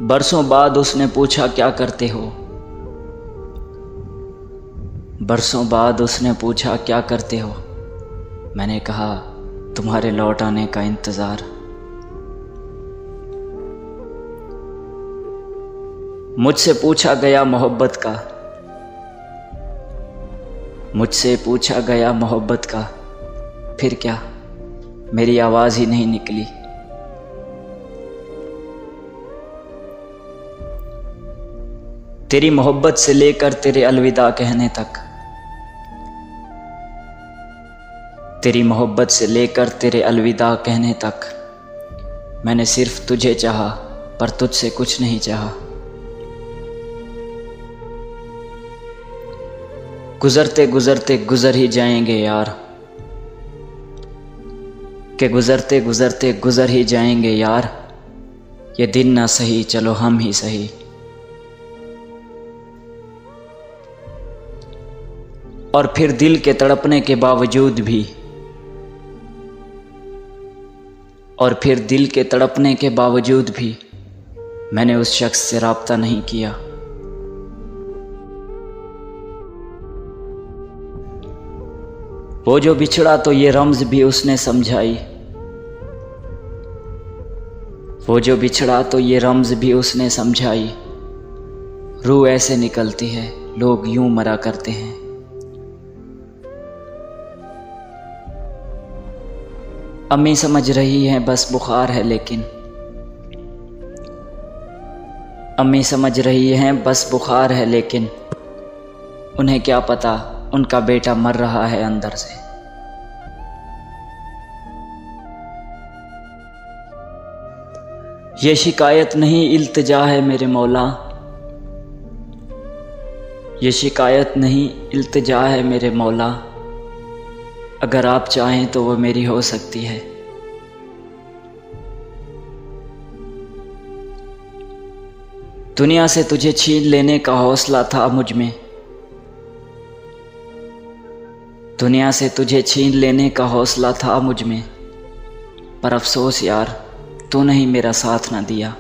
बरसों बाद उसने पूछा क्या करते हो। बरसों बाद उसने पूछा क्या करते हो। मैंने कहा तुम्हारे लौट आने का इंतज़ार। मुझसे पूछा गया मोहब्बत का, मुझसे पूछा गया मोहब्बत का, फिर क्या मेरी आवाज़ ही नहीं निकली। तेरी मोहब्बत से लेकर तेरे अलविदा कहने तक, तेरी मोहब्बत से लेकर तेरे अलविदा कहने तक, मैंने सिर्फ तुझे चाहा पर तुझसे कुछ नहीं चाहा। गुजरते गुजरते गुजर ही जाएंगे यार, के गुजरते गुजरते गुजर ही जाएंगे यार। ये दिन ना सही चलो हम ही सही। और फिर दिल के तड़पने के बावजूद भी, और फिर दिल के तड़पने के बावजूद भी मैंने उस शख्स से राब्ता नहीं किया। वो जो बिछड़ा तो ये रम्ज भी उसने समझाई, वो जो बिछड़ा तो ये रम्ज भी उसने समझाई। रूह ऐसे निकलती है लोग यूं मरा करते हैं। अम्मी समझ रही हैं बस बुखार है लेकिन, अम्मी समझ रही हैं बस बुखार है लेकिन, उन्हें क्या पता उनका बेटा मर रहा है अंदर से। ये शिकायत नहीं इल्तिजा है मेरे मौला, ये शिकायत नहीं इल्तिजा है मेरे मौला। अगर आप चाहें तो वो मेरी हो सकती है। दुनिया से तुझे छीन लेने का हौसला था मुझ में, दुनिया से तुझे छीन लेने का हौसला था मुझ में, पर अफसोस यार तूने ही मेरा साथ ना दिया।